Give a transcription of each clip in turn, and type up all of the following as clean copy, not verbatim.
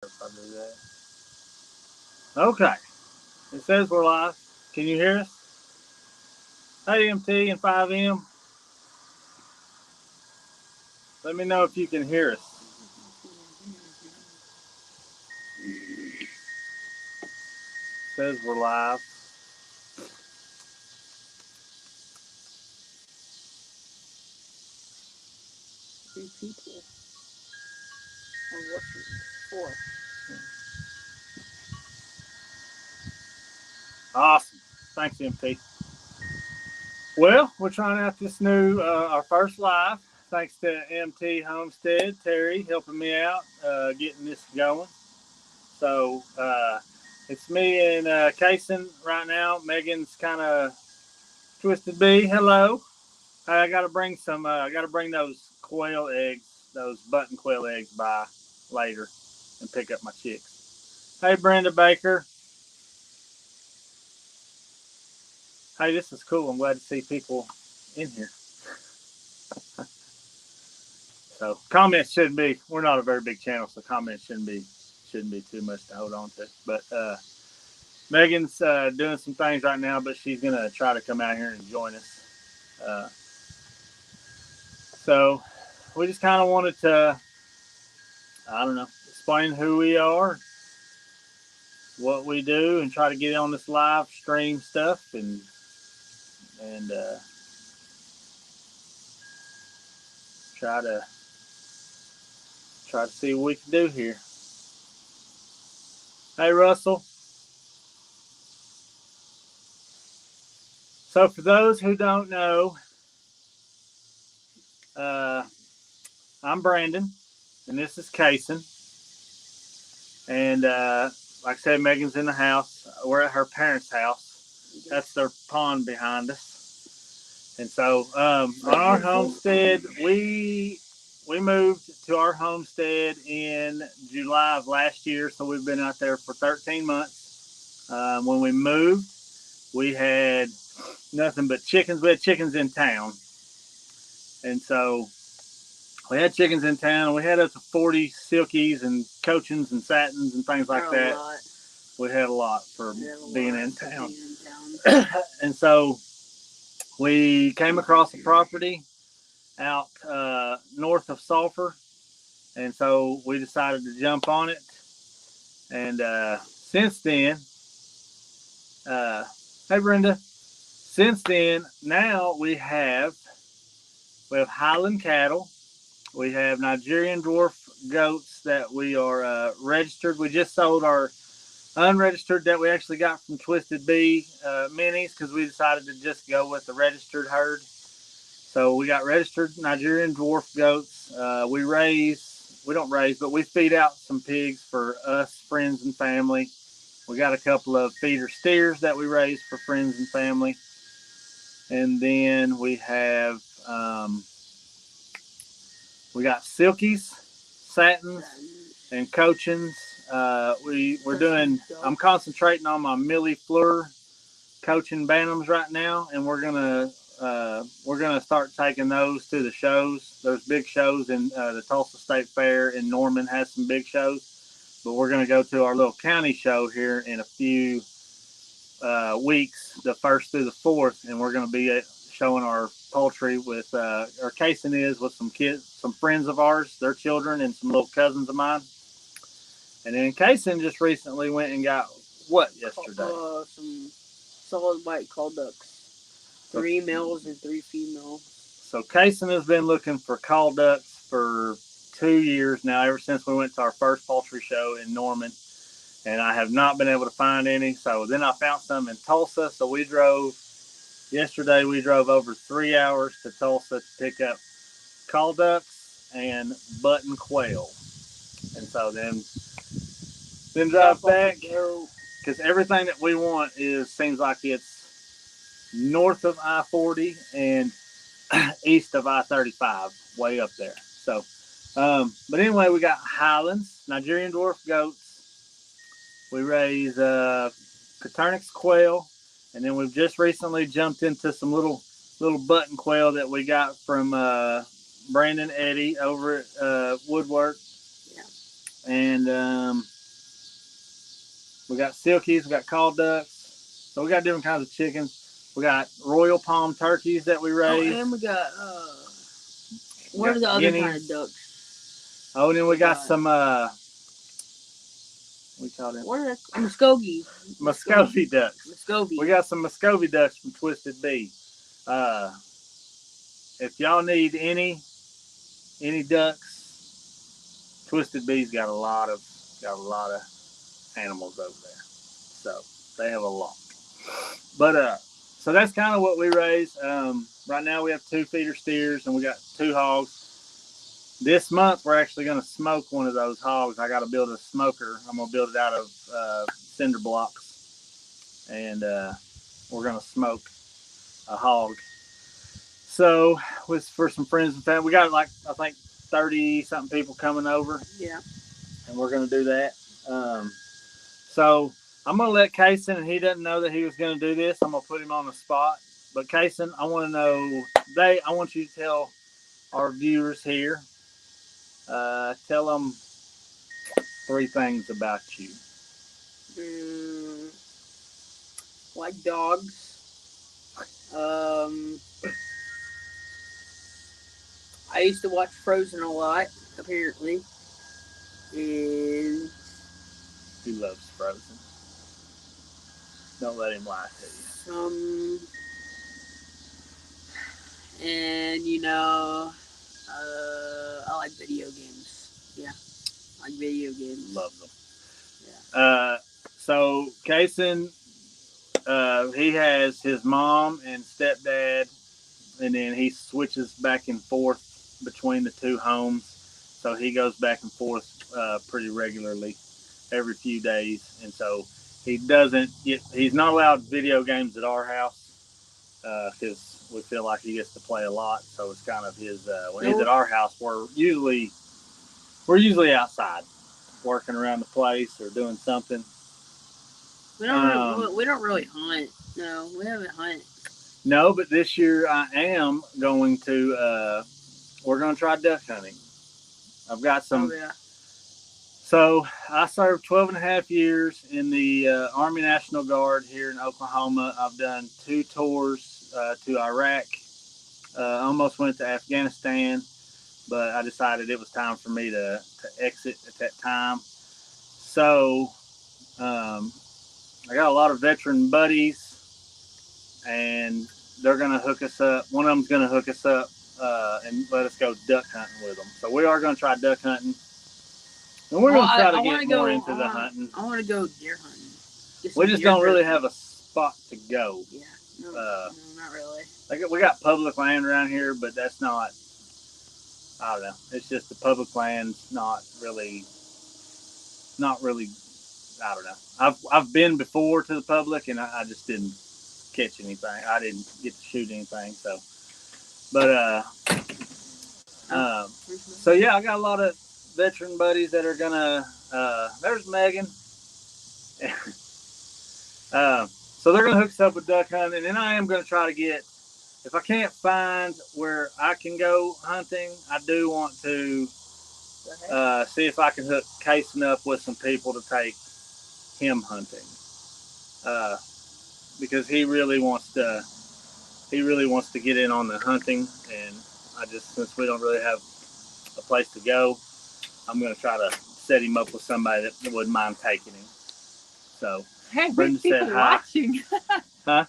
If I do that. Okay. It says we're live. Can you hear us? Hey, MT and 5M. Let me know if you can hear us. It says we're live. Three people are watching. Four. Awesome. Thanks, MT. Well, we're trying out this new, our first live. Thanks to MT Homestead, Terry, helping me out, getting this going. So it's me and Kason right now. Megan's kind of twisted B. Hello. I got to bring some. I got to bring those quail eggs, those button quail eggs by later, and pick up my chicks. Hey, Brenda Baker. Hey, this is cool. I'm glad to see people in here. So comments shouldn't be. We're not a very big channel, so comments shouldn't be too much to hold on to. But Megan's doing some things right now, but she's gonna try to come out here and join us. Uh, so we just kind of wanted to, I don't know, explain who we are, what we do, and try to get on this live stream stuff and try to see what we can do here. Hey, Russell. So for those who don't know, uh, I'm Brandon, and this is Kason. And like I said, Megan's in the house. We're at her parents' house. That's their pond behind us. And so on our homestead, we moved to our homestead in July of last year. So we've been out there for 13 months. When we moved, we had nothing but chickens. We had chickens in town. And so we had chickens in town. We had up to 40 silkies and cochins and satins and things like that. We had a lot for being in town. And so we came across a property out north of Sulphur. And so we decided to jump on it. And since then, hey Brenda, since then, now we have Highland cattle. We have Nigerian dwarf goats that we are registered. We just sold our unregistered that we actually got from Twisted Bee minis because we decided to just go with the registered herd. So we got registered Nigerian dwarf goats. We don't raise, but we feed out some pigs for us, friends, and family. We got a couple of feeder steers that we raise for friends and family. And then we have, we got silkies, satins, and cochins. I'm concentrating on my Millie Fleur coaching bantams right now, and we're gonna start taking those to the shows. There's big shows in the Tulsa State Fair in Norman has some big shows, but we're gonna go to our little county show here in a few weeks, the 1st through the 4th, and we're gonna be showing our poultry with our casing is with some kids, some friends of ours, their children, and some little cousins of mine. And then Kason just recently went and got what yesterday? Some solid white call ducks. 3 males and 3 females. So Kason has been looking for call ducks for 2 years now, ever since we went to our first poultry show in Norman. And I have not been able to find any. So then I found some in Tulsa. So yesterday we drove over 3 hours to Tulsa to pick up call ducks and button quail. And so then drive back, because everything that we want seems like it's north of I-40 and east of I-35, way up there. So, but anyway, we got Highlands, Nigerian dwarf goats. We raise Paternix quail, and then we've just recently jumped into some little button quail that we got from Brandon Eddy over at Woodwork. Yeah. And we got silkies, we got call ducks. So we got different kinds of chickens. We got royal palm turkeys that we raise. Oh, and we got what are the other kind of ducks? Oh, and then we got some we call them. What are they? Muscovy. Muscovy ducks. Muscovy. We got some Muscovy ducks from Twisted Bee. If y'all need any ducks, Twisted Bee's got a lot of animals over there. So they have a lot. But so that's kind of what we raise. Right now we have 2 feeder steers and we got 2 hogs. This month we're actually going to smoke one of those hogs. I got to build a smoker. I'm going to build it out of cinder blocks, and we're going to smoke a hog. So with for some friends and family, we got like I think 30 something people coming over. Yeah. And we're going to do that. So I'm going to let Kaysen, and he doesn't know that he was going to do this. I'm going to put him on the spot. But Kaysen, I want to know, I want you to tell our viewers here, tell them 3 things about you. Like dogs. I used to watch Frozen a lot, apparently. And He loves Frozen. Don't let him lie to you. And you know, I like video games. Yeah, I like video games. Love them. Yeah. So Kaysen, he has his mom and stepdad, and then he switches back and forth between the 2 homes. So he goes back and forth pretty regularly every few days. And so he's not allowed video games at our house because we feel like he gets to play a lot. So it's kind of his, when he's at our house, we're usually outside working around the place or doing something. We don't really hunt. No, we haven't hunted. No, but this year I am going to, we're going to try duck hunting. I've got some. Oh, yeah. So I served 12.5 years in the Army National Guard here in Oklahoma. I've done 2 tours to Iraq. Almost went to Afghanistan, but I decided it was time for me to exit at that time. So I got a lot of veteran buddies, and they're going to hook us up. One of them's going to hook us up and let us go duck hunting with them. So we are going to try duck hunting. And we're going to try to get more into the hunting. I want to go deer hunting. We just don't really have a spot to go. Yeah, no, not really. We got public land around here, but that's not, I don't know. It's just the public land's not really, I don't know. I've been before to the public, and I just didn't catch anything. I didn't get to shoot anything. So, but so yeah, I got a lot of veteran buddies that are gonna. There's Megan. So they're gonna hook us up with duck hunting, and then I am gonna try to get. If I can't find where I can go hunting, I do want to see if I can hook Kaysen up with some people to take him hunting, because he really wants to get in on the hunting, and since we don't really have a place to go, I'm going to try to set him up with somebody that wouldn't mind taking him. So hey, Brenda people said hi. watching. Huh?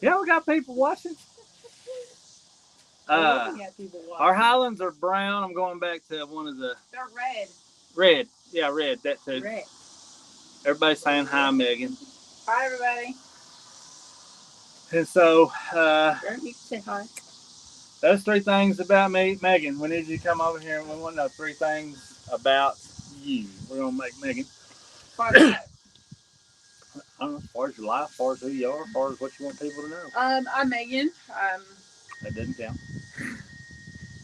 Yeah, we got people watching. Our Highlands are brown. I'm going back to one of the. They're red. Red. Yeah, red. That too. Red. Everybody's saying hi, Megan. Hi, everybody. And so, You can say hi. those 3 things about me. Megan, we need you to come over here, and we want to know 3 things about you. We're going to make Megan. I don't know, as far as your life, as far as who you are, as far as what you want people to know. I'm Megan. That doesn't count.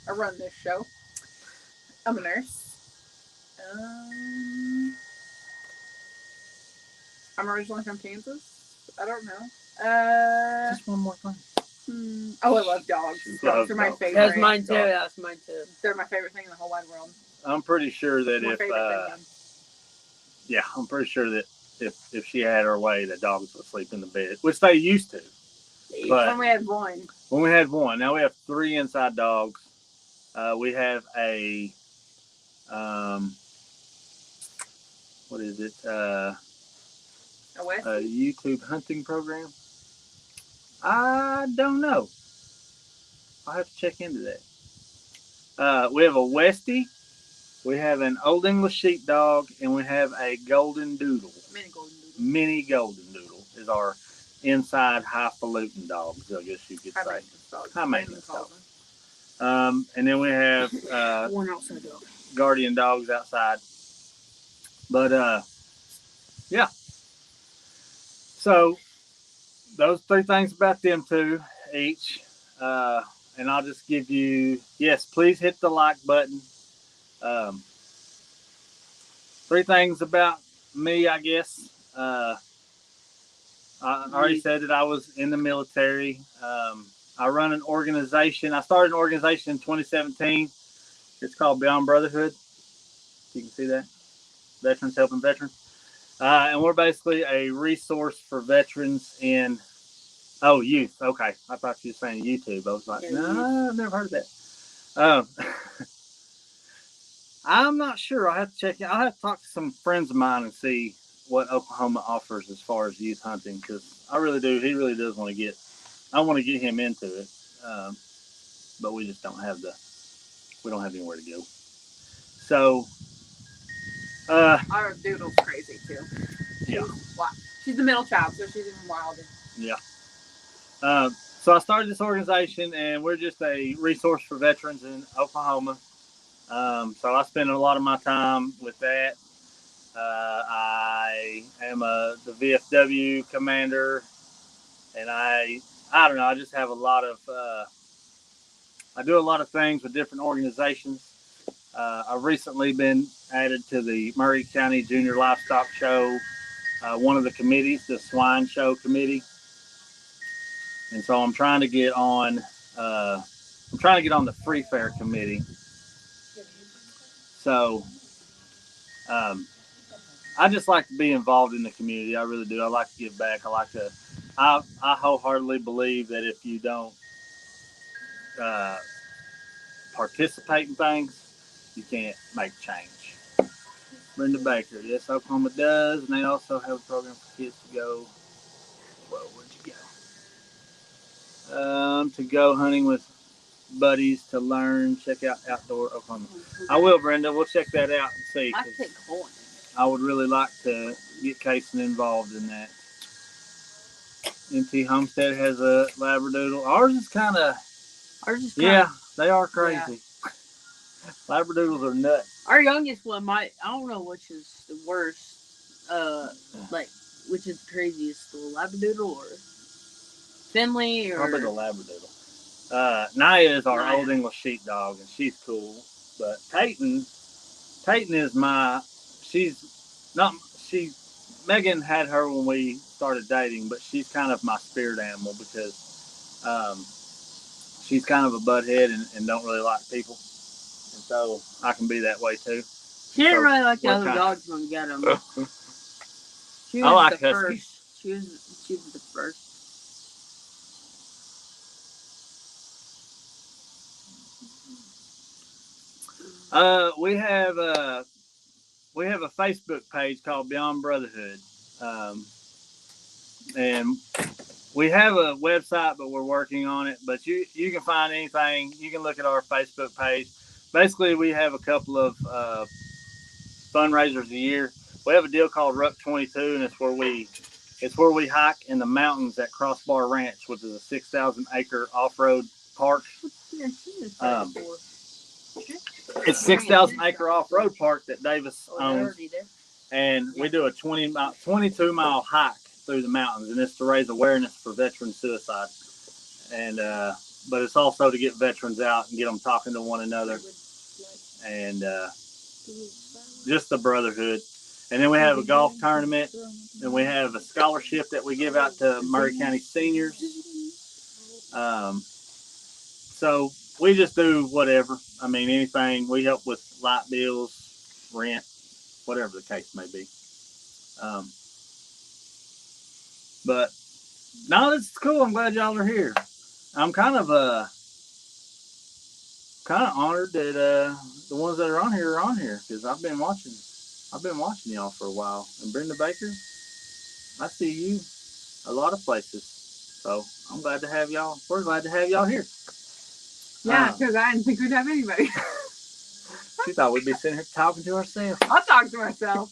I run this show. I'm a nurse. I'm originally from Kansas. I don't know. Just one more thing. Oh, I love dogs. Dogs are my favorite. That's mine too. That's mine too. They're my favorite thing in the whole wide world. I'm pretty sure that More if favorite than him. yeah, I'm pretty sure that if she had her way, the dogs would sleep in the bed, which they used to. But When we had one. when we had one, now we have 3 inside dogs. We have a what is it? A A Westie? YouTube hunting program. I don't know. I'll have to check into that. We have a Westie. We have an Old English Sheepdog, and we have a Golden Doodle. Mini golden doodle. Mini Golden Doodle is our inside highfalutin dogs, I guess you could say. High maintenance dogs. And then we have One outside dog. guardian dogs outside. But yeah. So those 3 things about them 2 each. And I'll just give you, yes, please hit the like button. 3 things about me, I guess. I already said that I was in the military. I run an organization. I started an organization in 2017. It's called Beyond Brotherhood. You can see that. Veterans Helping Veterans. And we're basically a resource for veterans in, youth. Okay. I thought you were saying YouTube. I was like, no, I've never heard of that. I'm not sure. I'll have to check it. I'll have to talk to some friends of mine and see what Oklahoma offers as far as youth hunting, because I really do. He really does want to get. I want to get him into it, but we just don't have we don't have anywhere to go. So, Our doodle's crazy too. She's the middle child, so she's even wilder. Yeah. So I started this organization, and we're just a resource for veterans in Oklahoma. So I spend a lot of my time with that. I am the VFW commander, and I don't know. I just have a lot of. I do a lot of things with different organizations. I've recently been added to the Murray County Junior Livestock Show, one of the committees, the Swine Show Committee, and so I'm trying to get on. I'm trying to get on the Free Fair Committee. So. I just like to be involved in the community. I really do. I like to give back. I wholeheartedly believe that if you don't participate in things, you can't make change. Brenda Baker, yes, Oklahoma does, and they also have a program for kids to go. Whoa, where'd you go? To go hunting with buddies to learn. Check out Outdoor Oklahoma. I will, Brenda. We'll check that out and see. I take corn. I would really like to get Kaysen involved in that. MT Homestead has a Labradoodle. Ours is kind of. Yeah, they are crazy. Yeah. Labradoodles are nuts. Our youngest one I don't know which is the worst. Which is the craziest, the Labradoodle or Finley or. Probably the Labradoodle. Naya is our Old English Sheepdog, and she's cool. But Peyton is Megan had her when we started dating, but she's kind of my spirit animal because she's kind of a butthead and don't really like people. And so I can be that way too. She didn't really like the other dogs when we got them. She was I like the Huskies. First. She was the first. We have a Facebook page called Beyond Brotherhood, and we have a website, but we're working on it. But you can find anything. You can look at our Facebook page. Basically, we have a couple of fundraisers a year. We have a deal called Ruck 22, and it's where we hike in the mountains at Crossbar Ranch, which is a 6,000-acre off-road park. It's 6,000-acre off-road park that Davis owns, and we do a 22-mile hike through the mountains, and it's to raise awareness for veteran suicide, and but it's also to get veterans out and get them talking to one another, and just the brotherhood. And then we have a golf tournament, and we have a scholarship that we give out to Murray County seniors. So we just do whatever. I mean, anything. We help with light bills, rent, whatever the case may be. Um, but no, this is cool. I'm glad y'all are here. I'm kind of honored that the ones that are on here because I've been watching y'all for a while. And Brenda Baker, I see you a lot of places, so I'm glad to have y'all. We're glad to have y'all here. Yeah, because I didn't think we'd have anybody. She thought we'd be sitting here talking to ourselves. I'll talk to myself.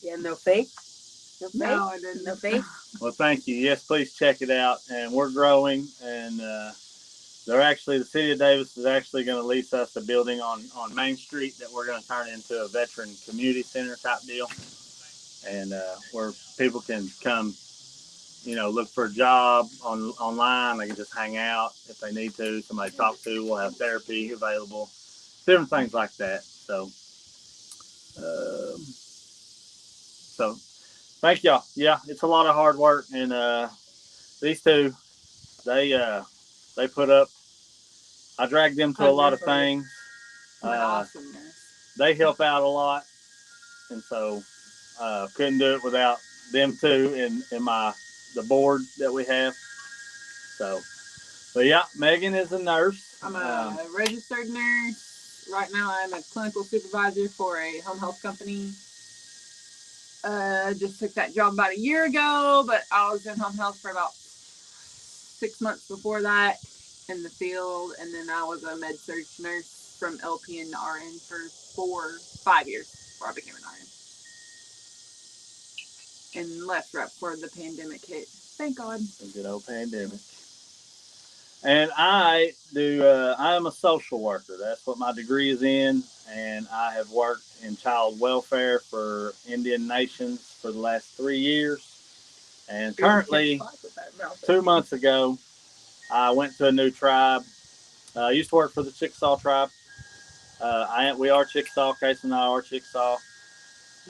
Yeah, no fake? No, I didn't. No fake? Well, thank you. Yes, please check it out. And we're growing, and the city of Davis is actually going to lease us a building on Main Street that we're going to turn into a veteran community center type deal, and where people can come, look for a job online. They can just hang out if they need to. Somebody to talk to. We'll have therapy available, different things like that. So thank y'all. Yeah, it's a lot of hard work, and these two, they put up. I dragged them to a lot of things. Awesomeness. They help out a lot, and so couldn't do it without them two and the board that we have. So, but yeah, Megan is a nurse. I'm a registered nurse. Right now, I'm a clinical supervisor for a home health company. Just took that job about a year ago, but I was in home health for about 6 months before that in the field, and then I was a med surg nurse from LPN to RN for 5 years before I became an RN. And left right before the pandemic hit. Thank God. The good old pandemic. And I am a social worker. That's what my degree is in. And I have worked in child welfare for Indian nations for the last 3 years. And currently, 2 months ago, I went to a new tribe. I used to work for the Chickasaw tribe. We are Chickasaw. Casey and I are Chickasaw.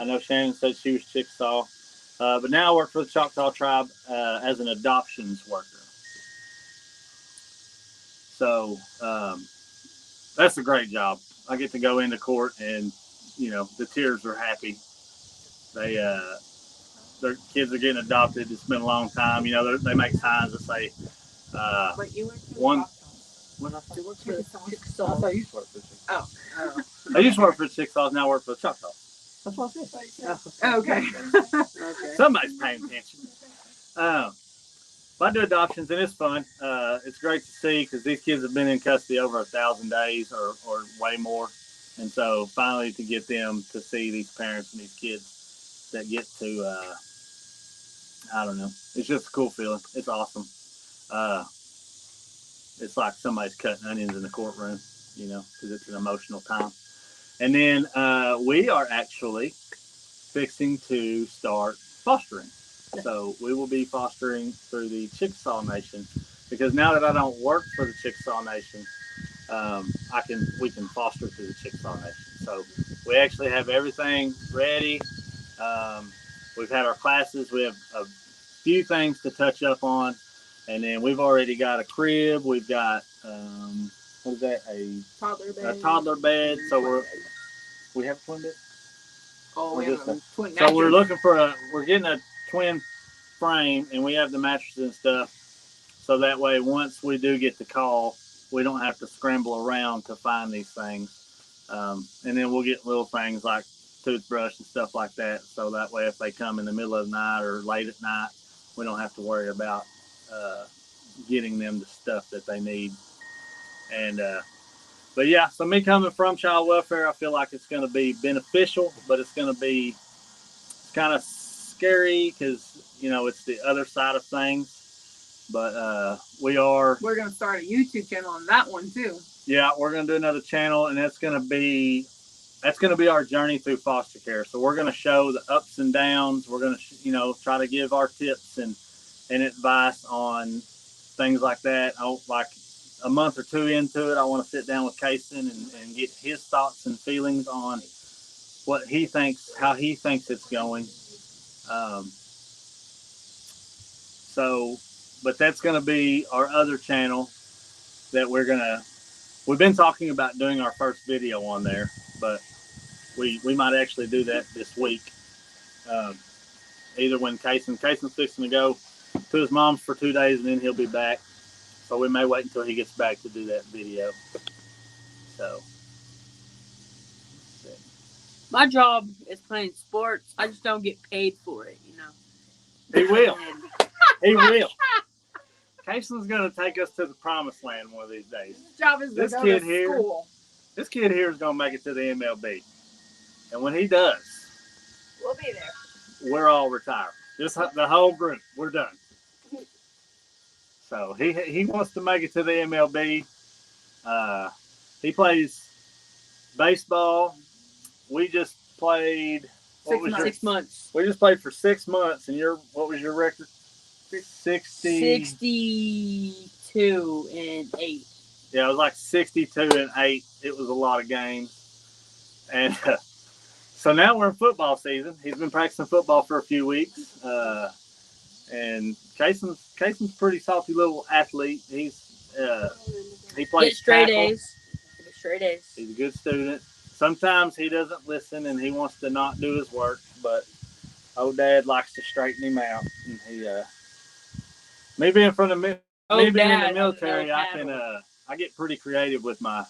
I know Shannon said she was Chickasaw. But now I work for the Choctaw tribe as an adoptions worker. So that's a great job. I get to go into court and, the tears are happy. Their kids are getting adopted. It's been a long time. They make signs that say, But you work for one. You work for Chickasaw. I thought you used to work for Chickasaw. Oh. I used to work for Chickasaw, now I work for the Choctaw. That's what I said. Okay. Okay. Somebody's paying attention. I do adoptions, and it's fun. It's great to see because these kids have been in custody over 1,000 days or way more. And so finally to get them to see these parents and these kids that get to, I don't know. It's just a cool feeling. It's awesome. It's like somebody's cutting onions in the courtroom, because it's an emotional time. And then we are actually fixing to start fostering. So we will be fostering through the Chickasaw Nation, because now that I don't work for the Chickasaw Nation, we can foster through the Chickasaw Nation. So we actually have everything ready. We've had our classes. We have a few things to touch up on, and then we've already got a crib. We've got what is that? A toddler bed. So we have a twin bed. Oh, we have a twin mattress. So we're getting a twin frame, and we have the mattresses and stuff. So that way, once we do get the call, we don't have to scramble around to find these things. And then we'll get little things like toothbrush and stuff like that. So that way, if they come in the middle of the night or late at night, we don't have to worry about getting them the stuff that they need. And but yeah, so me coming from child welfare, I feel like it's going to be beneficial, but it's going to be kind of scary because, it's the other side of things. But we're going to start a YouTube channel on that one too. Yeah, we're going to do another channel, and that's going to be our journey through foster care. So we're going to show the ups and downs. We're going to, try to give our tips and advice on things like that. Like a month or two into it, I want to sit down with Kason and get his thoughts and feelings on what he thinks, how he thinks it's going. So, but that's going to be our other channel that we've been talking about doing our first video on there, but we might actually do that this week. Either when Cason's fixing to go to his mom's for 2 days and then he'll be back. So we may wait until he gets back to do that video. So. My job is playing sports. I just don't get paid for it, you know. He will. He will. Cason's going to take us to the promised land one of these days. His job is to go to school. This kid here is going to make it to the MLB. And when he does, We'll be there. we're all retired. Just the whole group. We're done. So he wants to make it to the MLB. He plays baseball. We just played 6 months. We just played for 6 months, and what was your record? 62 and 8. Yeah, it was like 62 and 8. It was a lot of games, and so now we're in football season. He's been practicing football for a few weeks, and Cason's pretty salty little athlete. He plays straight tackle. A's. Straight A's. He's a good student. Sometimes he doesn't listen and he wants to not do his work, but old Dad likes to straighten him out. And me being from the being in the military, I get pretty creative with my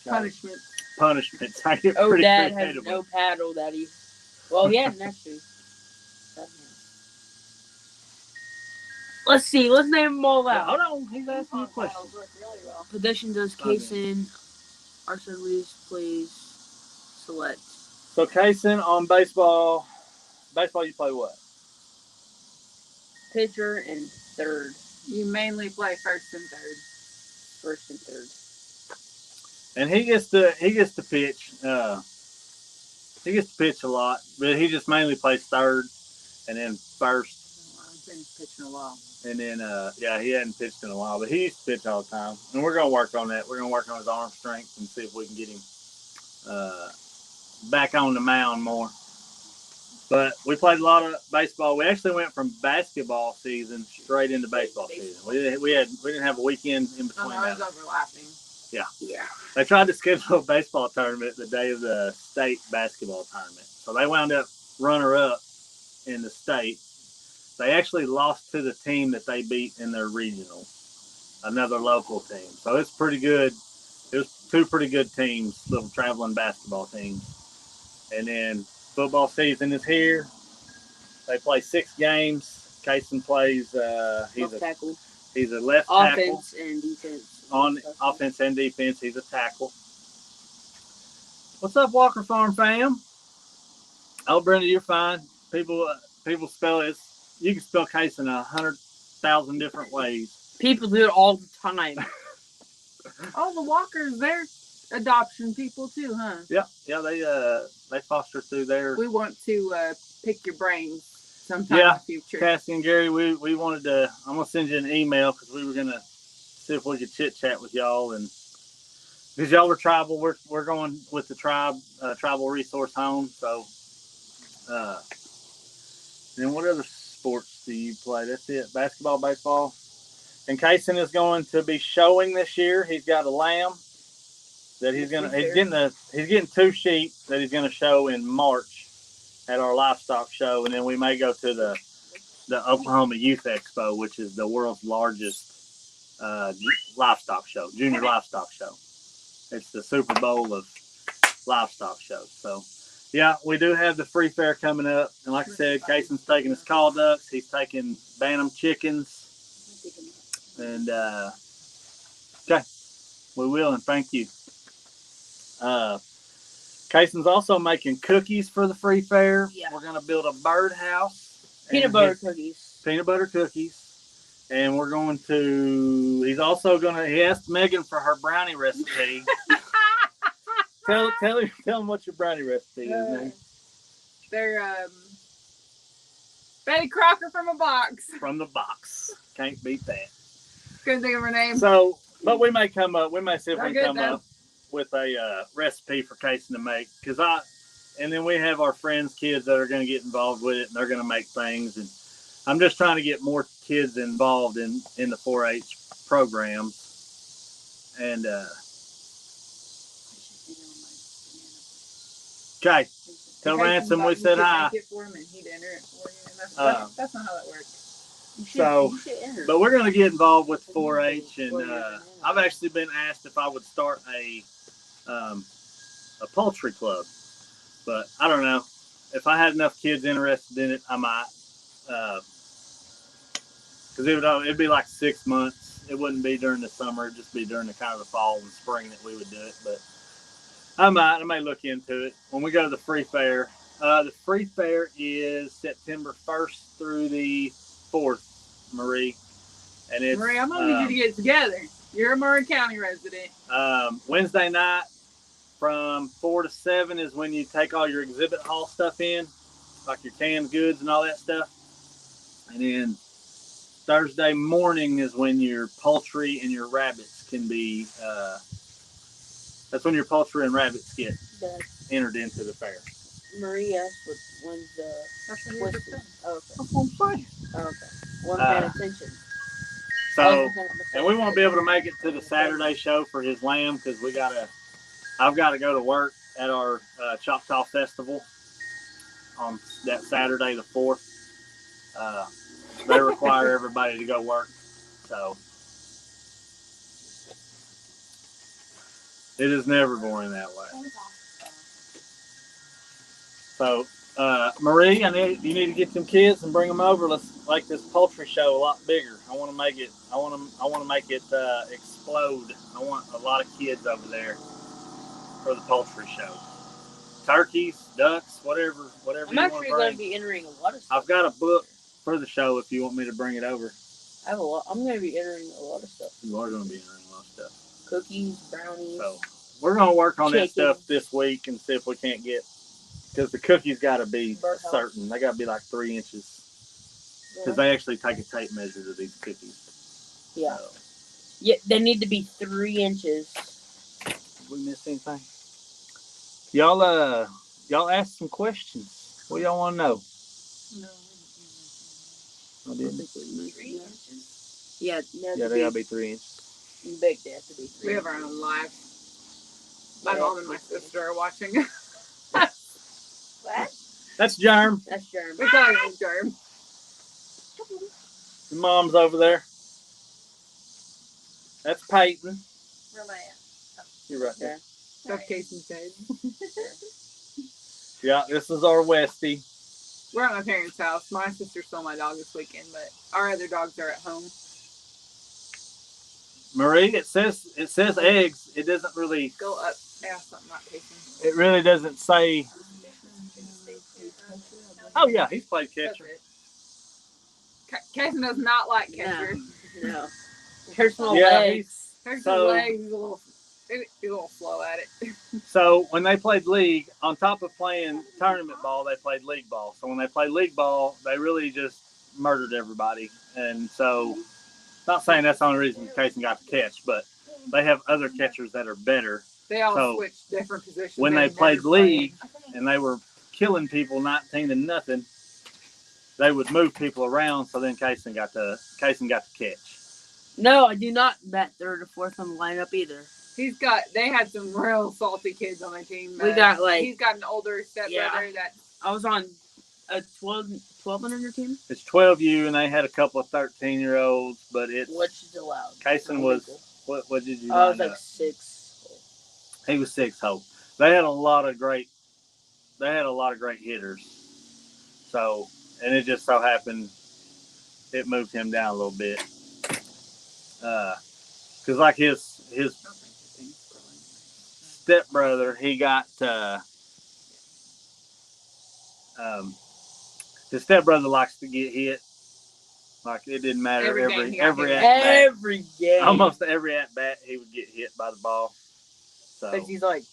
Punishment. punishments. I get Oh, pretty Dad has creative no with. paddle that he. Well, he hadn't actually. Let's see. Let's name them all out. Hold on, he's asking you a question. Really well. Position does Kason. Arson Reese plays select. So Kason on baseball you play what? Pitcher and third. You mainly play first and third. First and third. And he gets to pitch. He gets to pitch a lot, but he just mainly plays third and then first. I've been pitching a while. And then, he hadn't pitched in a while, but he used to pitch all the time. And we're going to work on that. We're going to work on his arm strength and see if we can get him back on the mound more. But we played a lot of baseball. We actually went from basketball season straight into baseball season. We didn't have a weekend in between. I was overlapping. Yeah. Yeah. They tried to schedule a baseball tournament the day of the state basketball tournament. So they wound up runner-up in the state. They actually lost to the team that they beat in their regional, another local team. So it's pretty good. It was 2 pretty good teams, little traveling basketball teams. And then football season is here. They play 6 games. Kason plays. He's a left tackle. Offense and defense. On offense and defense, he's a tackle. What's up, Walker Farm fam? Oh, Brenda, you're fine. People spell it. You can spell Kason 100,000 different ways. People do it all the time. Oh, the Walkers, they're adoption people too, huh? Yeah, they foster through there. We want to pick your brains sometime in the future. Cassie and Gary, we wanted to. I'm gonna send you an email because we were gonna see if we could chit chat with y'all, and because y'all were tribal, we're going with the tribal resource home. So, and what other sports do you play? That's it. Basketball, baseball. And Kason is going to be showing this year. He's got a lamb that he's getting 2 sheep that he's gonna show in March at our livestock show, and then we may go to the Oklahoma Youth Expo, which is the world's largest livestock show, junior livestock show. It's the Super Bowl of livestock shows. So yeah, we do have the free fair coming up. And like I said, Kason's taking his call ducks. He's taking bantam chickens. And, okay, we will, and thank you. Kason's also making cookies for the free fair. Yeah. We're going to build a birdhouse. Peanut butter cookies. Peanut butter cookies. And we're going to, he asked Megan for her brownie recipe. Tell him what your brownie recipe is, man. They're Betty Crocker from a box. From the box. Can't beat that. Couldn't think of her name. So, but we may see if we can come up up with a recipe for Kason to make. Because and then we have our friends' kids that are going to get involved with it, and they're going to make things. And I'm just trying to get more kids involved in the 4-H programs. And okay, tell Ransom we said hi. Make it for him and he'd enter it for you. And that's not how that works. But we're going to get involved with 4-H, and I've actually been asked if I would start a poultry club, but I don't know. If I had enough kids interested in it, I might. Because it'd be like 6 months. It wouldn't be during the summer. It'd just be during the kind of the fall and spring that we would do it. But I may look into it when we go to the free fair. The free fair is September 1st through the 4th, Marie. And it's Marie, I'm gonna need you to get together. You're a Murray County resident. Wednesday night from 4 to 7 is when you take all your exhibit hall stuff in, like your canned goods and all that stuff. And then Thursday morning is when your poultry and your rabbits can be, that's when your poultry and rabbits get entered into the fair. Marie asked when's the... That's what what's you're the... oh, okay. That's what I'm saying. Oh, okay. One paying attention. So, and we won't be able to make it to the Saturday show for his lamb because I've got to go to work at our Choctaw Festival on that Saturday the 4th. They require everybody to go work. So, it is never going that way. So, Marie, you need to get some kids and bring them over. Let's make this poultry show a lot bigger. I want to make it explode. I want a lot of kids over there for the poultry show. Turkeys, ducks, whatever I'm you want to actually bring. going to be entering a lot of stuff. I've got a book for the show if you want me to bring it over. I have a lot. I'm going to be entering a lot of stuff. You are going to be entering a lot of stuff. Cookies, brownies. So we're going to work on that chicken. stuff this week and see if we can't get, because the cookies got to be certain. They got to be like 3 inches. Because they actually take a tape measure to these cookies. Yeah. So. Yeah, they need to be 3 inches. Did we miss anything? Y'all ask some questions. What y'all want to know? No. I didn't. 3 inches? Yeah, They gotta be 3 inches. Big, they have to be 3 We have our own live. My mom and my sister are watching. What? That's Germ. That's Germ. We call it Germ. Your mom's over there. That's Peyton. Where am I at? You're right there. That's Casey's head. Yeah, this is our Westie. We're at my parents' house. My sister stole my dog this weekend, but our other dogs are at home. Marie, it says eggs. It doesn't really Go up. Ask something not Casey. It really doesn't say. Oh yeah, he's played catcher. Casey does not like catcher. No. Her small Yeah, legs. Her So- legs, he's a little slow at it. So when they played league, on top of playing tournament ball, they played league ball. So when they played league ball, they really just murdered everybody. And so, not saying that's the only reason Casey got the catch, but they have other catchers that are better. They all So, switched different positions. When they played league and they were killing people 19-0, they would move people around. So then Casey got the catch. No, I do not bat third or fourth on the lineup either. They had some real salty kids on their team. We got he's got an older stepbrother that. I was on a 12 on your team. It's 12U, and they had a couple of 13-year-olds, but it's which is allowed. Casey was what did you? I was like 6. He was 6 hole. They had a lot of great hitters. So, and it just so happened it moved him down a little bit. Cause like his stepbrother, he got his stepbrother likes to get hit. Like it didn't matter every at bat. Every game. Almost every at bat he would get hit by the ball. So Because he's like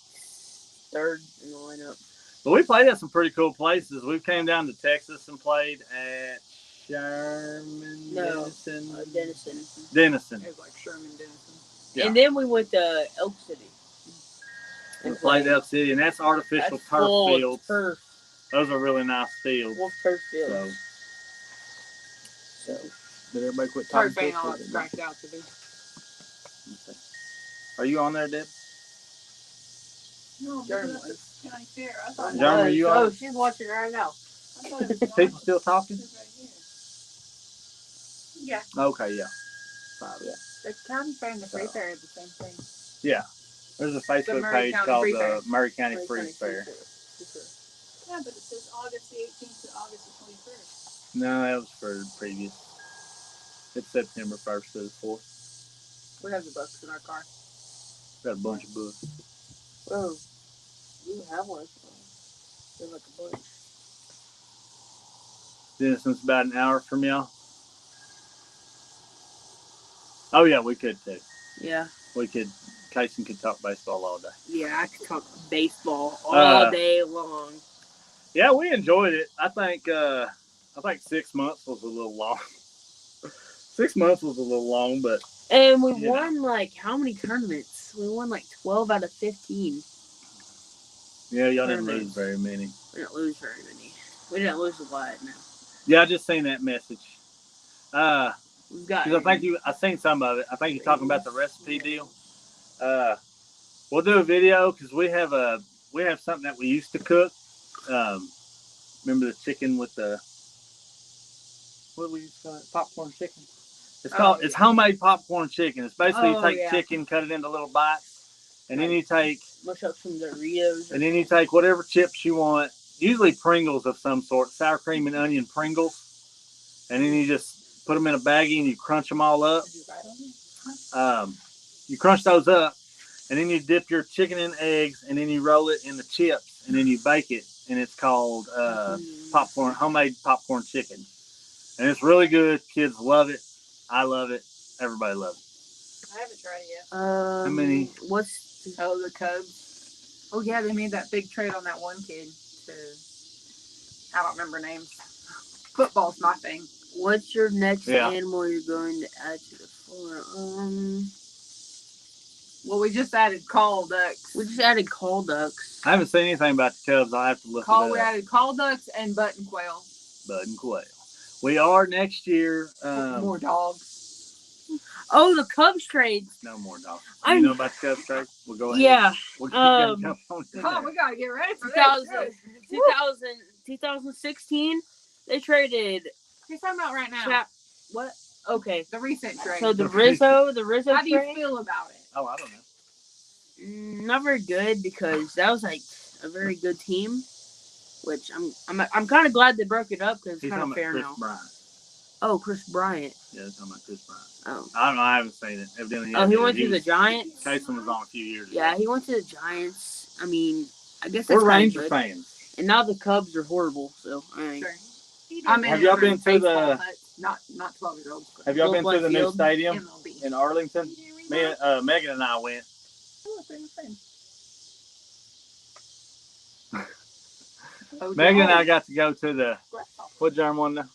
third in the lineup. But we played at some pretty cool places. We came down to Texas and played at Sherman, Denison. Denison. It was like Sherman Denison. Yeah. And then we went to Elk City. We played Elk City, and that's artificial That's turf full fields. turf. Those are really nice fields. Full turf fields. So, did everybody quit talking? Turf ain't all it's cracked out to be. Okay. Are you on there, Deb? No, Jeremy but that's the county fair. I thought Jeremy, are you on? Oh, she's watching right now. I thought it was People still talking? right here. Yeah. Okay, yeah. Fine, yeah. The county fair and the free fair are the same thing. Yeah. There's a Facebook Murray page County called Free the Fair. Murray County Free Fair. Yeah, but it says August the 18th to August the 21st. No, that was for the previous. It's September 1st to the 4th. We have the books in our car. Got a bunch of books. Oh, you have one. They're like a bunch. Dennison's about an hour from y'all. Oh, yeah, we could too. Yeah. We could. Casey could talk baseball all day. Yeah, I could talk baseball all day long. Yeah, we enjoyed it. I think 6 months was a little long. 6 months was a little long, but. And we won like how many tournaments? We won like 12 out of 15. Yeah, y'all didn't lose very many. We didn't lose very many. We didn't lose a lot, no. Yeah, I just seen that message. We've got. I seen some of it. I think you're talking about the recipe deal. We'll do a video because we have something that we used to cook. Remember the chicken with the what we used to call it? Popcorn chicken. It's homemade popcorn chicken. It's basically you take chicken, cut it into little bites, and then you take mush up some Doritos. And then you take whatever chips you want, usually Pringles of some sort, sour cream and onion Pringles, and then you just put them in a baggie and you crunch them all up. You crunch those up, and then you dip your chicken in eggs, and then you roll it in the chips, and then you bake it, and it's called homemade popcorn chicken. And it's really good. Kids love it. I love it. Everybody loves it. I haven't tried it yet. How many? The Cubs. Oh, yeah, they made that big trade on that one kid. I don't remember names. Football's my thing. What's your next animal you're going to add to the farm? Well, we just added call ducks. We just added call ducks. I haven't seen anything about the Cubs. I'll have to look it up. We added call ducks and button quail. Button quail. We are next year. More dogs. Oh, the Cubs trade. No more dogs. You know about the Cubs trade? We'll go ahead. Yeah. We'll jump on we got to get ready for 2016, they traded. You're talking about right now. What? Okay. The recent trade. So the Rizzo How do you feel about it? Oh, I don't know. Not very good because that was like a very good team, which I'm kind of glad they broke it up because it's kind of fair now. Bryant. Oh, Chris Bryant. Yeah, they're talking about Chris Bryant. Oh. I don't know. I haven't seen it. Evidently, he went to the Giants? Tyson was on a few years ago. Yeah, he went to the Giants. I mean, I guess that's we're Ranger fans. And now the Cubs are horrible, so I mean. Sure. Have y'all been to the... Not 12-year-olds. Have y'all been to the new stadium MLB. in Arlington? Megan and I went. Megan and I got to go to the... What Jerm want to know?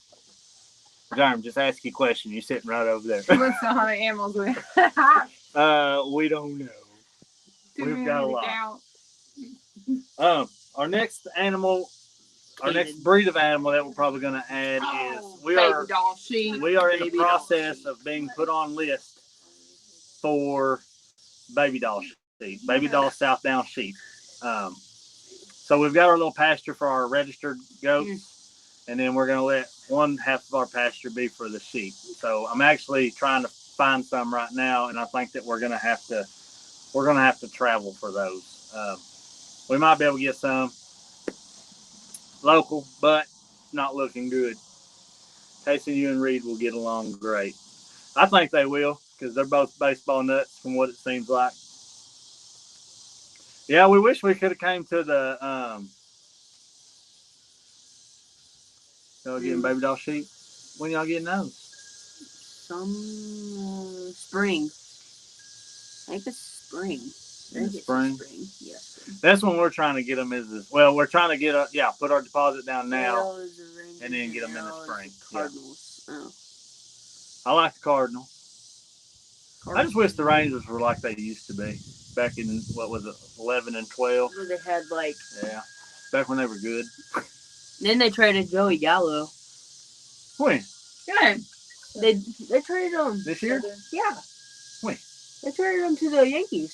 Jerm, just ask you a question. You're sitting right over there. She wants to know how many animals we we don't know. We've got a lot. Our next animal, our next breed of animal that we're probably going to add is we are in the process of being put on list for baby doll sheep, baby doll South Down sheep. So we've got our little pasture for our registered goats, and then we're going to let one half of our pasture be for the sheep. So I'm actually trying to find some right now, and I think that we're going to have to travel for those. We might be able to get some local, but not looking good. Casey, you and Reed will get along great. I think they will, because they're both baseball nuts from what it seems like. Yeah, we wish we could have came to the y'all getting baby doll sheep. When y'all getting those? Some spring. I think it's spring. In the spring? Yes. That's when we're trying to get them. We're trying to get put our deposit down now, and then get them in the spring. Cardinals. Yeah. I like the Cardinals. I just wish the Rangers were like they used to be back in, what was it, 11 and 12? Where they had like. Yeah. Back when they were good. Then they traded Joey Gallo. When? Good. They traded him This year? Yeah. When? They traded him to the Yankees.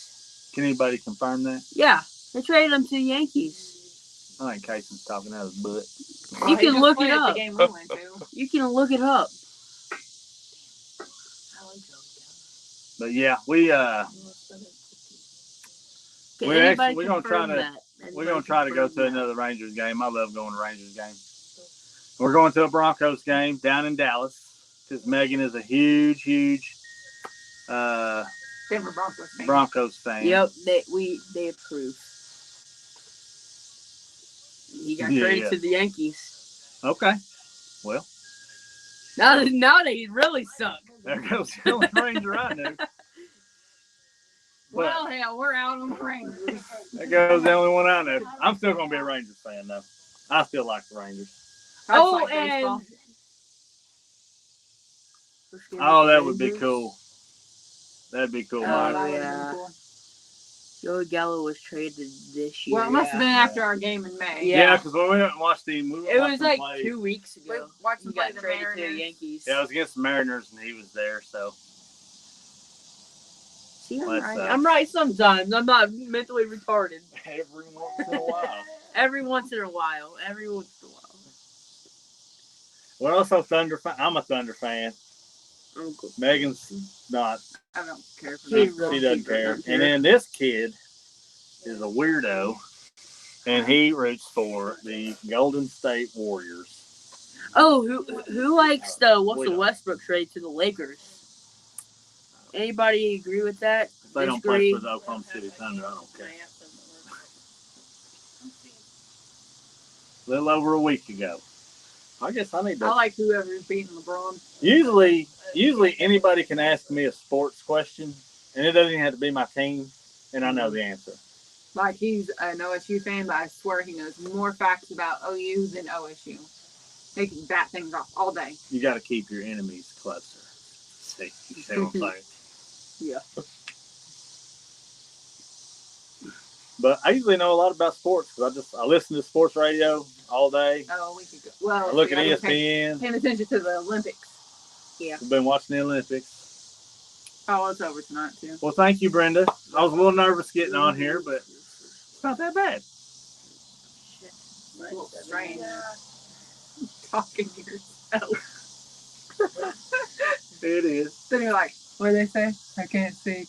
Can anybody confirm that? Yeah, they traded him to the Yankees. I think Casey's talking out of his butt. Oh, You he can just look played it at up. The game we went to. You can look it up. But yeah, we're gonna try to go to another Rangers game. I love going to Rangers games. We're going to a Broncos game down in Dallas because Megan is a huge Denver Broncos fan. Yep, they approve. He got traded to the Yankees. Okay. Well. Now they really suck. There goes the only Ranger I knew. Well, hell, we're out on the Rangers. There goes the only one I know. I'm still going to be a Rangers fan, though. I still like the Rangers. Like baseball. Oh, that would be cool. That'd be cool, Oh, Mike. yeah. Cool. Joey Gallo was traded this year. Well, it must have been after our game in May. Yeah, because when we went and watched him, it was like 2 weeks ago. We watched him He got play the traded to the Mariners. Yankees. Yeah, it was against the Mariners, and he was there, so. See, I'm right. I'm right sometimes. I'm not mentally retarded. Every once in a while. Every once in a while. We're also Thunder fan. I'm a Thunder fan. Uncle. Megan's not. I don't care for She that. doesn't care. And then this kid is a weirdo, and he roots for the Golden State Warriors. Oh, who likes the Westbrook trade to the Lakers? Anybody agree with that? If they don't play for the Oklahoma City Thunder, I don't care. A little over a week ago. I guess I need to. I like whoever's beating LeBron. Usually anybody can ask me a sports question, and it doesn't even have to be my team, and I know the answer. Like, he's an OSU fan, but I swear he knows more facts about OU than OSU. He can bat things off all day. You got to keep your enemies closer. See what I'm saying? Yeah. But I usually know a lot about sports because I listen to sports radio all day. Oh, we could go. Well, I look at ESPN. Paying attention to the Olympics. Yeah. We've been watching the Olympics. Oh, it's over tonight, too. Well, thank you, Brenda. I was a little nervous getting on here, but it's not that bad. It's a little strange. Talking to yourself. It is. Then you're like, what do they say? I can't see.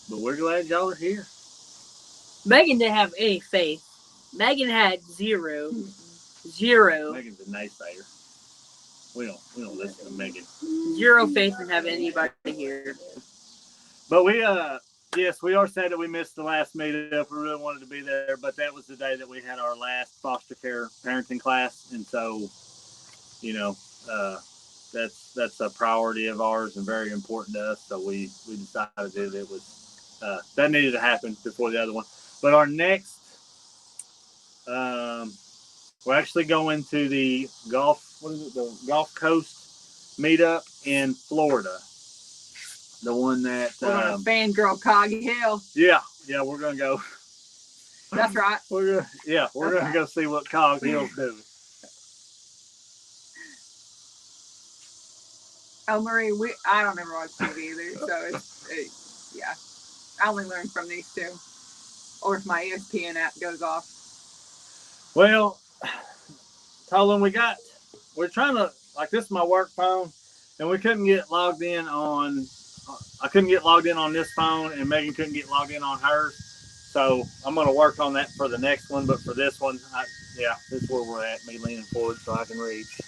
But we're glad y'all are here. Megan didn't have any faith. Megan had zero. Zero. Megan's a naysayer. We don't listen to Megan. Zero faith in having anybody here. But we yes, we are sad that we missed the last meetup. We really wanted to be there, but that was the day that we had our last foster care parenting class, and so that's a priority of ours and very important to us. So we decided that it was that needed to happen before the other one. But our next, we're actually going to the Gulf Coast meetup in Florida. The one that we're going to fangirl Cog Hill. Yeah, we're gonna go. That's right. We're gonna go see what Cog Hill's doing. Oh, Marie, I don't ever watch TV either, so yeah. I only learn from these two, or if my ESPN app goes off. Well, Tolan, we're trying to, like, this is my work phone, and we couldn't get logged in on. I couldn't get logged in on this phone, and Megan couldn't get logged in on hers. So I'm going to work on that for the next one, but for this one, this is where we're at. Me leaning forward so I can reach.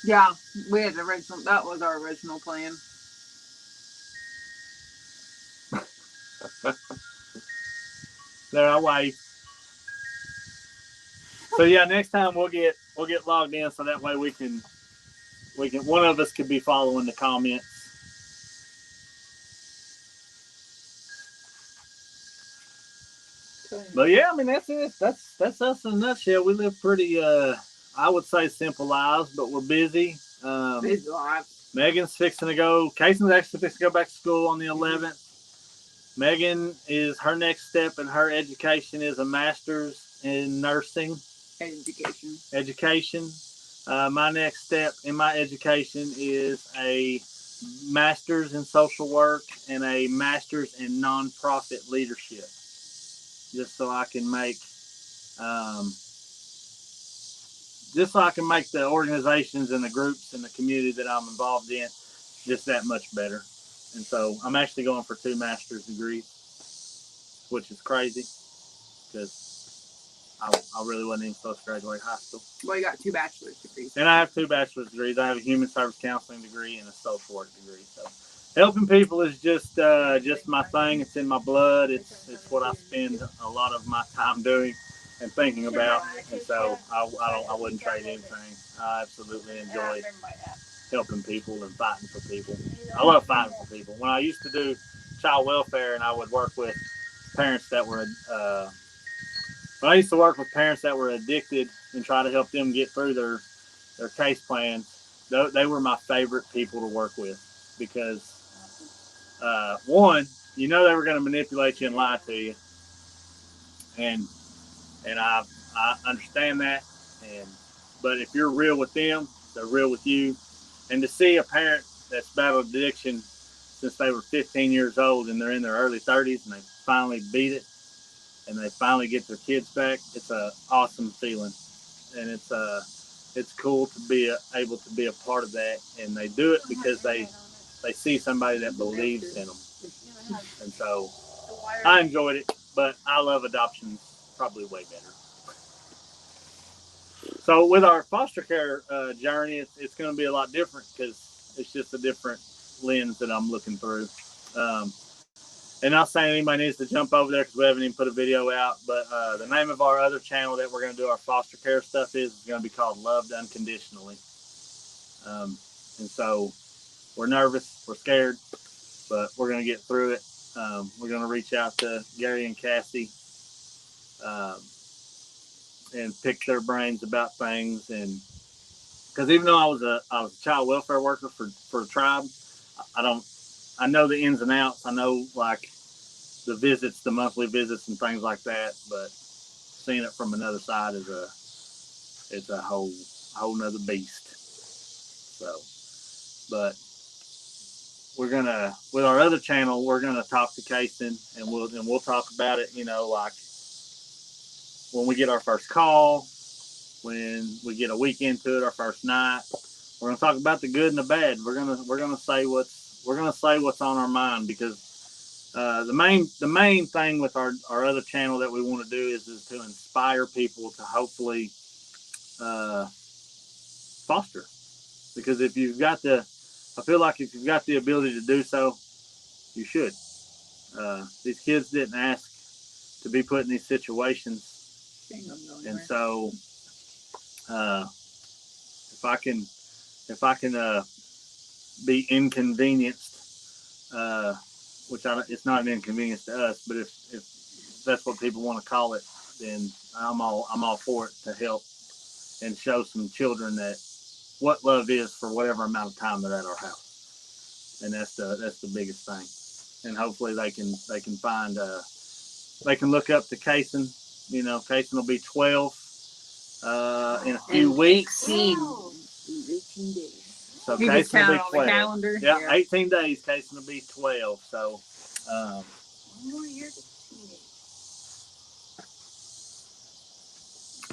Yeah, we had that was our original plan. There, I wave. So yeah, next time we'll get logged in so that way we can one of us could be following the comments. But yeah, I mean that's it. That's us in a nutshell. We live pretty I would say simple lives, but we're busy. Busy life. Megan's fixing to go. Casey's actually fixing to go back to school on the 11th. Megan is her next step in her education is a master's in nursing education. My next step in my education is a master's in social work and a master's in nonprofit leadership, just so I can make the organizations and the groups and the community that I'm involved in just that much better. And so I'm actually going for 2 master's degrees, which is crazy because I really wasn't even supposed to graduate high school. Well, you got 2 bachelor's degrees. And I have 2 bachelor's degrees. I have a human service counseling degree and a social work degree. So helping people is just my thing. It's in my blood. It's what I spend a lot of my time doing and thinking about. And so I wouldn't trade anything. I absolutely enjoy helping people and fighting for people. I love fighting for people. When I used to do child welfare and I would work with parents that were when I used to work with parents that were addicted and try to help them get through their case plans, they were my favorite people to work with because, one, you know they were going to manipulate you and lie to you, and I understand that, but if you're real with them, they're real with you, and to see a parent that's battled addiction since they were 15 years old and they're in their early 30s and they finally beat it, and they finally get their kids back, it's an awesome feeling. And it's cool to be able to be a part of that. And they do it because they see somebody that believes in them. And so I enjoyed it, but I love adoptions probably way better. So with our foster care journey, it's going to be a lot different because it's just a different lens that I'm looking through. And not saying anybody needs to jump over there because we haven't even put a video out, but the name of our other channel that we're going to do our foster care stuff is going to be called Loved Unconditionally. And so we're nervous, we're scared, but we're going to get through it. We're going to reach out to Gary and Cassie and pick their brains about things. And because even though I was a child welfare worker for the tribe, I know the ins and outs. I know like the visits, the monthly visits and things like that, but seeing it from another side it's a whole nother beast. So, but we're gonna, with our other channel, we're gonna talk to Kason and we'll talk about it, you know, like when we get our first call, when we get a week into it, our first night, we're gonna talk about the good and the bad. We're gonna say what's on our mind because the main thing with our other channel that we want to do is to inspire people to hopefully foster. Because if you've got the ability to do so, you should. These kids didn't ask to be put in these situations, and so if I can be inconvenienced. Which it's not an inconvenience to us, but if that's what people want to call it, then I'm all for it to help and show some children that what love is for whatever amount of time they're at our house, and that's the biggest thing. And hopefully they can find they can look up to Kason. You know, Kason will be 12 in a few weeks. 18 days. So you Kason will be 12. On the calendar. Yeah, 18 days. Kason will be 12. So, one more year to teenage.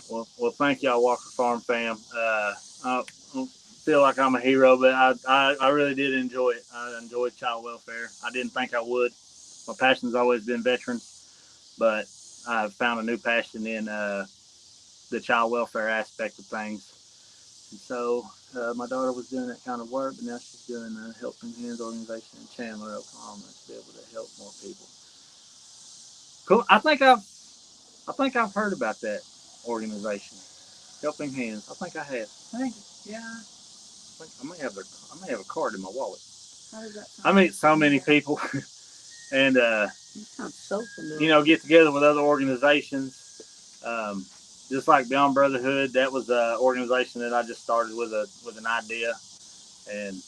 Well, thank y'all, Walker Farm fam. I don't feel like I'm a hero, but I really did enjoy it. I enjoyed child welfare. I didn't think I would. My passion's always been veterans, but I've found a new passion in the child welfare aspect of things. And so my daughter was doing that kind of work, but now she's doing a Helping Hands organization in Chandler, Oklahoma, to be able to help more people. Cool. I think I've heard about that organization, Helping Hands. I think I have. Yeah. I may have a card in my wallet. How does that sound? I meet so many people, and Sounds so familiar. you know, get together with other organizations. Just like Beyond Brotherhood, that was an organization that I just started with an idea. And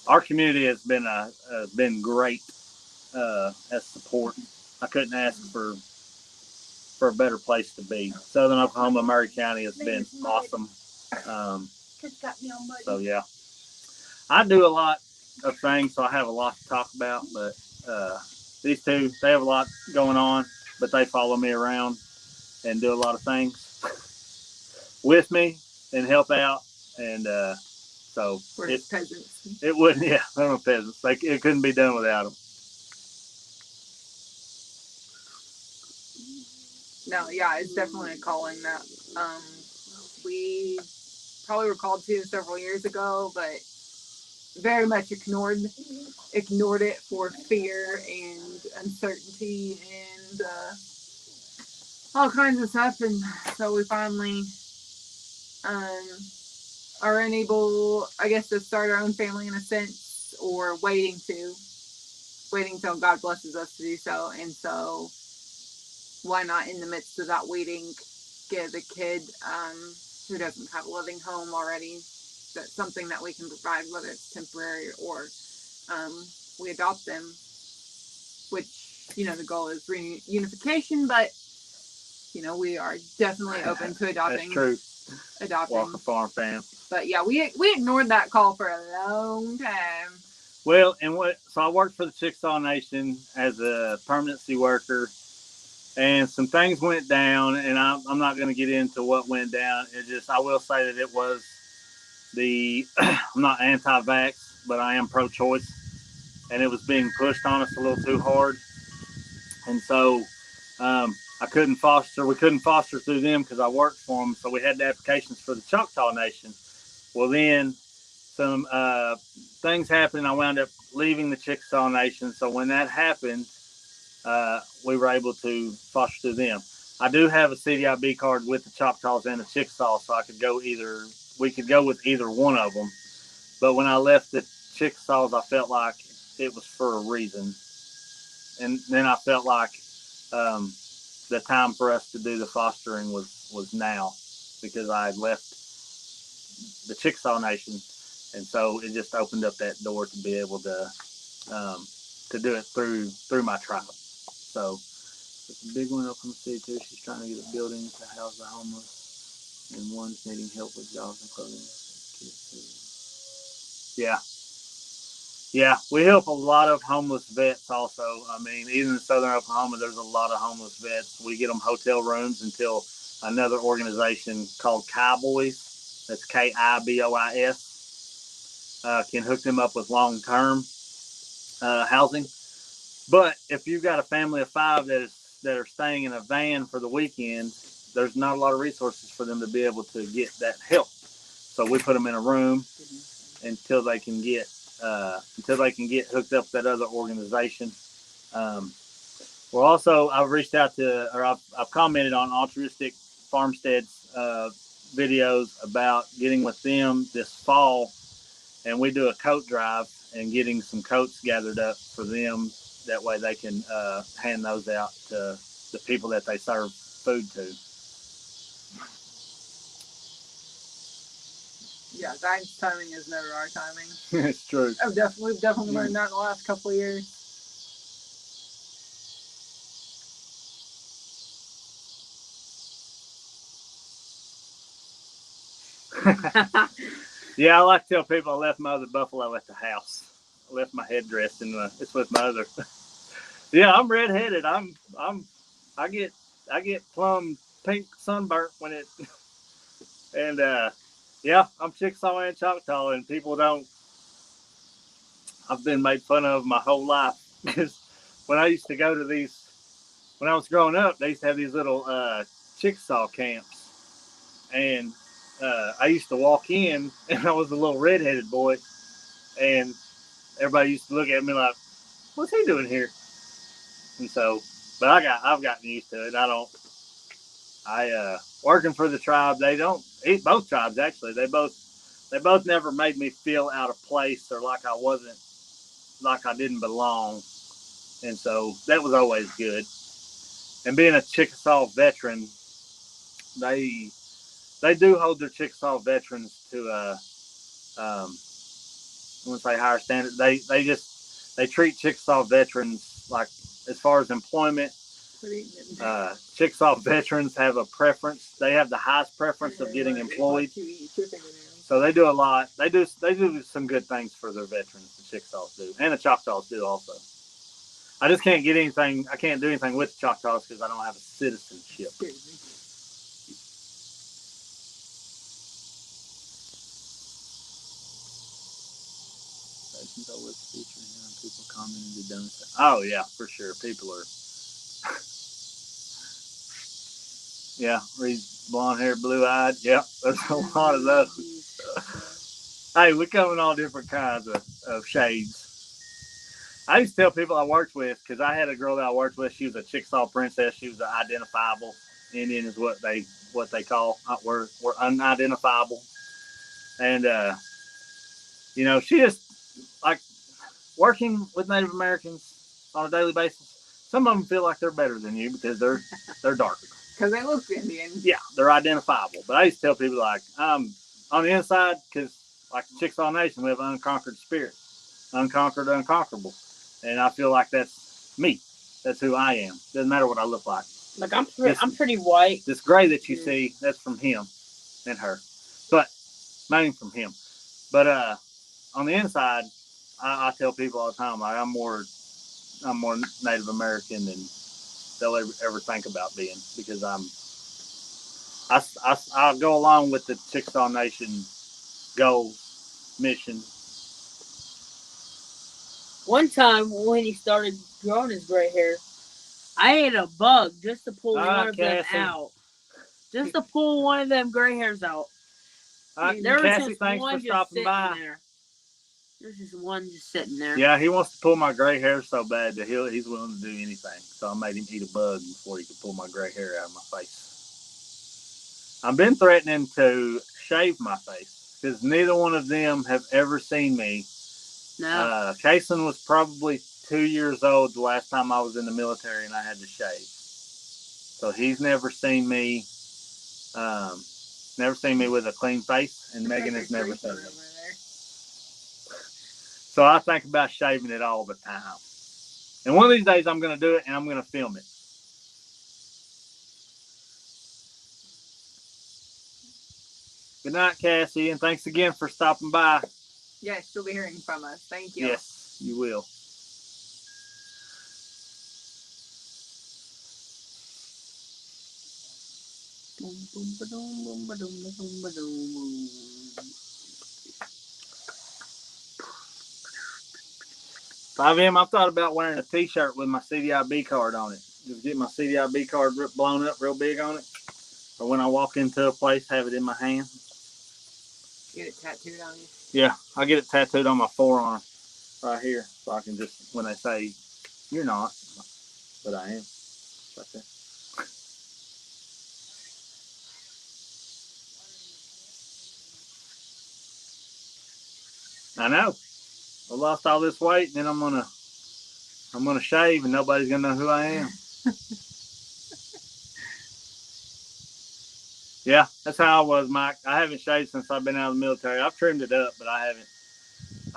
our community has been great as support. I couldn't ask for a better place to be. Southern Oklahoma, Murray County has been awesome. So yeah, I do a lot of things, so I have a lot to talk about. But these two, they have a lot going on, but they follow me around and do a lot of things with me and help out. And so We're just peasants. It wouldn't, yeah, they're no peasants. Like it couldn't be done without them. No, yeah, it's definitely a calling that we probably were called to several years ago, but very much ignored it for fear and uncertainty and all kinds of stuff. And so we finally are unable, I guess, to start our own family in a sense, or waiting till God blesses us to do so. And so why not, in the midst of that waiting, give a kid who doesn't have a living home already, that's something that we can provide, whether it's temporary or we adopt them, which, the goal is reunification, but we are definitely open to adopting. That's true. Adopting. Walker Farm fam. But yeah, we ignored that call for a long time. Well, so I worked for the Chickasaw Nation as a permanency worker, and some things went down, and I'm not going to get into what went down. I will say that it was I'm not anti-vax, but I am pro-choice, and it was being pushed on us a little too hard. And so we couldn't foster through them because I worked for them. So we had the applications for the Choctaw Nation. Well, then some things happened. I wound up leaving the Chickasaw Nation. So when that happened, we were able to foster through them. I do have a CDIB card with the Choctaws and the Chickasaw, so we could go with either one of them. But when I left the Chickasaws, I felt like it was for a reason. And then I felt like the time for us to do the fostering was now, because I had left the Chickasaw Nation, and so it just opened up that door to be able to do it through my tribe. So it's a big one in Oklahoma City too. She's trying to get a building to house the homeless, and one's needing help with jobs and clothing. Yeah, we help a lot of homeless vets also. I mean, even in Southern Oklahoma, there's a lot of homeless vets. We get them hotel rooms until another organization called Kiboys, that's Kibois, can hook them up with long-term housing. But if you've got a family of 5 that are staying in a van for the weekend, there's not a lot of resources for them to be able to get that help. So we put them in a room until they can get hooked up with that other organization. I've reached out to, or I've commented on Altruistic Farmstead's videos about getting with them this fall, and we do a coat drive and getting some coats gathered up for them. That way they can hand those out to the people that they serve food to. Yeah, God's timing is never our timing. It's true. We've definitely learned that in the last couple of years. Yeah, I like to tell people I left my other buffalo at the house. I left my headdress it's with my other. Yeah, I'm redheaded. I get plum pink sunburnt when it. And yeah, I'm Chickasaw and Choctaw, and people don't. I've been made fun of my whole life because when I used to go to these, when I was growing up, they used to have these little Chickasaw camps, and I used to walk in, and I was a little redheaded boy, and everybody used to look at me like, "What's he doing here?" And so, but I've gotten used to it. Working for the tribe, they don't eat, both tribes actually. They both never made me feel out of place or like I didn't belong. And so that was always good. And being a Chickasaw veteran, they do hold their Chickasaw veterans to wouldn't say higher standard. They treat Chickasaw veterans like, as far as employment. Chickasaw veterans have a preference. They have the highest preference of getting employed. So they do a lot. They do some good things for their veterans. The Chickasaws do, and the Choctaws do also. I just can't get anything. I can't do anything with the Choctaws because I don't have a citizenship. People commenting. Oh yeah, for sure. People are. Yeah, Reed's blonde hair, blue eyed. Yep, there's a lot of those. Hey, we come in all different kinds of shades. I used to tell people I worked with, because I had a girl that I worked with. She was a Chickasaw princess. She was an identifiable Indian, is what they call. We're unidentifiable, and you know, she just like working with Native Americans on a daily basis. Some of them feel like they're better than you because they're darker. Because they look Indian. Yeah, they're identifiable. But I used to tell people, like, on the inside, because like the Chickasaw Nation, we have an unconquered spirit, unconquered, unconquerable. And I feel like that's me. That's who I am. Doesn't matter what I look like. Like, I'm pretty white. This gray that you see, that's from him and her. But, mainly from him. But on the inside, I tell people all the time, like, I'm more Native American than they'll ever think about being, because I'll go along with the Chickasaw Nation goals, mission. One time when he started growing his gray hair, I ate a bug just to pull one of them out. Just to pull one of them gray hairs out. There was just thanks one for stopping by. There. There's just one just sitting there. Yeah, he wants to pull my gray hair so bad that he's willing to do anything. So I made him eat a bug before he could pull my gray hair out of my face. I've been threatening to shave my face because neither one of them have ever seen me. No. Kason was probably 2 years old the last time I was in the military and I had to shave. So he's never seen me. Never seen me with a clean face, and Megan has never seen me. So I think about shaving it all the time. And one of these days I'm going to do it and I'm going to film it. Good night, Cassie, and thanks again for stopping by. Yes, you'll be hearing from us. Thank you. Yes, you will. I've thought about wearing a t-shirt with my CDIB card on it. Just get my CDIB card blown up real big on it. Or when I walk into a place, have it in my hand. Get it tattooed on you? Yeah, I get it tattooed on my forearm right here. So I can just, when they say, you're not, but I am. Right there. I know. I lost all this weight, and then I'm gonna shave, and nobody's gonna know who I am. Yeah, that's how I was, Mike. I haven't shaved since I've been out of the military. I've trimmed it up, but I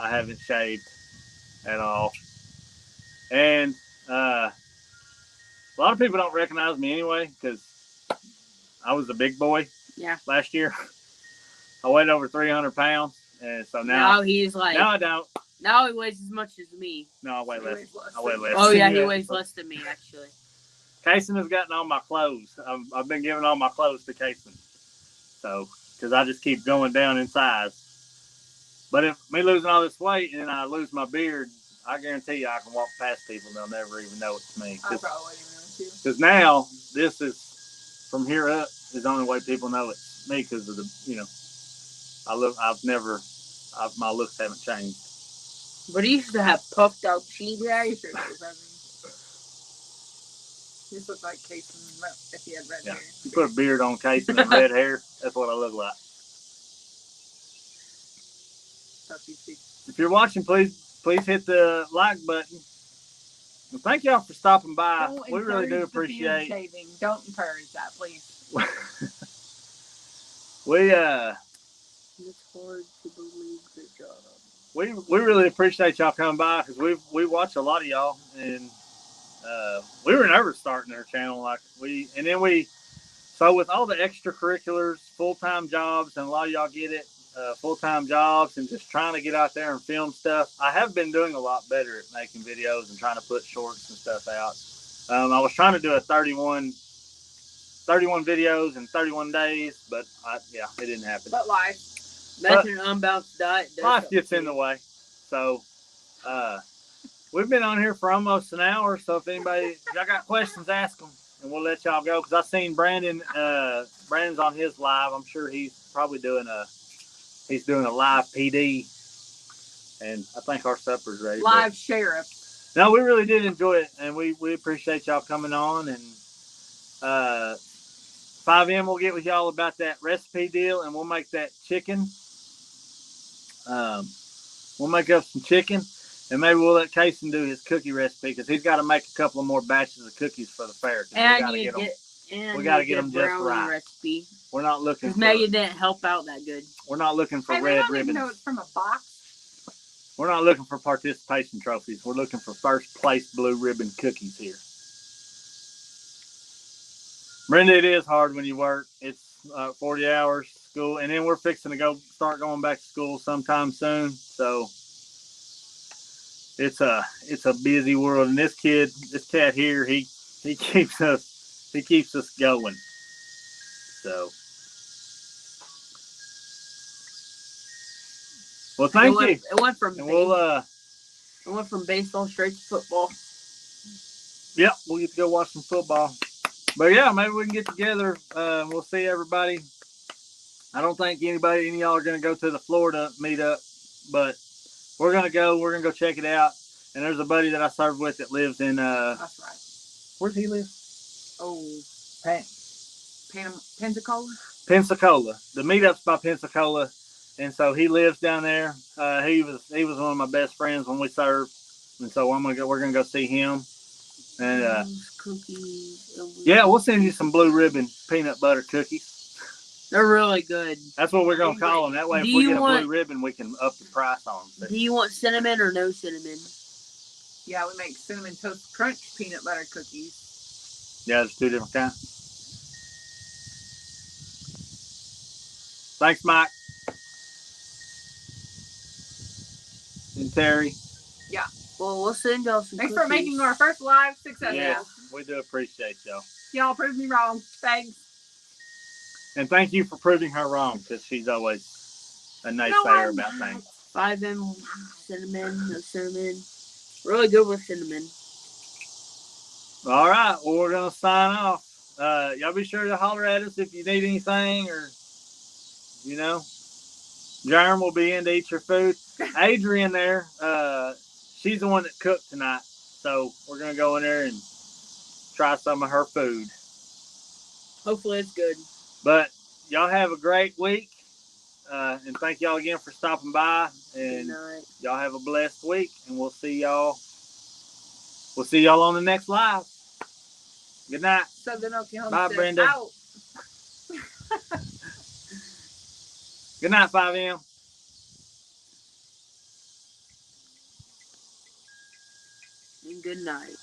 haven't shaved at all. And a lot of people don't recognize me anyway because I was a big boy. Yeah. Last year, I weighed over 300 pounds, and so now he's like. Now I don't. Now he weighs as much as me. No, I weigh less. I weigh less. Oh yeah, he weighs less than me actually. Kason has gotten all my clothes. I've been giving all my clothes to Kason. So, because I just keep going down in size. But if me losing all this weight and then I lose my beard, I guarantee you I can walk past people and they'll never even know it's me. I probably wouldn't even know too. Because now, this is, from here up, is the only way people know it's me because of the, you know, my looks haven't changed. But he used to have puffed out cheeks. Yeah, you sure does. I mean, you just look like Kason if he had red hair. You put a beard on Kason and red hair, that's what I look like. If you're watching, please hit the like button. Well, thank y'all for stopping by. We really do appreciate. Shaving. Don't encourage that, please. We It's hard to believe. Good job. we really appreciate y'all coming by because we watch a lot of y'all, and we were never starting our channel so with all the extracurriculars, full-time jobs, and a lot of y'all get it, full-time jobs and just trying to get out there and film stuff. I have been doing a lot better at making videos and trying to put shorts and stuff out. I was trying to do a 31 videos in 31 days, but it didn't happen. But life. That's an unbalanced diet. Life gets in the way. So, we've been on here for almost an hour. So if y'all got questions, ask them, and we'll let y'all go. Because I seen Brandon. Brandon's on his live. I'm sure he's probably doing a live PD. And I think our supper's ready. Live sheriff. No, we really did enjoy it, and we appreciate y'all coming on. And 5M will get with y'all about that recipe deal, and we'll make that chicken. We'll make up some chicken, and maybe we'll let Kason do his cookie recipe because he's got to make a couple of more batches of cookies for the fair. And we got to get them just right. Recipe. We're not looking. Because Megan didn't help out that good. We're not looking for red they don't ribbons. Even know it's from a box. We're not looking for participation trophies. We're looking for first place blue ribbon cookies here. Brenda, it is hard when you work. It's 40 hours school, and then we're fixing to start going back to school sometime soon. So it's a busy world, and this cat here, he keeps us going. So, well, thank you. It went from baseball straight to football. Yep, we'll get to go watch some football. But yeah, maybe we can get together. We'll see everybody. I don't think any of y'all are going to go to the Florida meetup, but we're going to go. We're going to go check it out. And there's a buddy that I served with that lives in. That's right. Where's he live? Oh, Pensacola. Pensacola. The meetup's by Pensacola, and so he lives down there. He was one of my best friends when we served, and so we're gonna go see him. And cookies. Yeah, we'll send you some blue ribbon peanut butter cookies. They're really good. That's what we're gonna call them. That way, if we get a blue ribbon, we can up the price on them. Do you want cinnamon or no cinnamon? Yeah, we make cinnamon toast crunch peanut butter cookies. Yeah, there's 2 different kinds. Thanks, Mike. And Terry. Yeah. Well, we'll send y'all some Thanks cookies. for making our first live successful. Yeah, we do appreciate y'all. Y'all proved me wrong. Thanks. And thank you for proving her wrong, because she's always a naysayer about things. 5M cinnamon, no cinnamon. Really good with cinnamon. All right, well, we're going to sign off. Y'all be sure to holler at us if you need anything, or, Jerem will be in to eat your food. Adrian there, she's the one that cooked tonight, so we're going to go in there and try some of her food. Hopefully it's good. But y'all have a great week, and thank y'all again for stopping by, and y'all have a blessed week, and we'll see y'all on the next live. Good night. Southern Okie. Bye, Brenda. Out. Good night, 5M. And good night.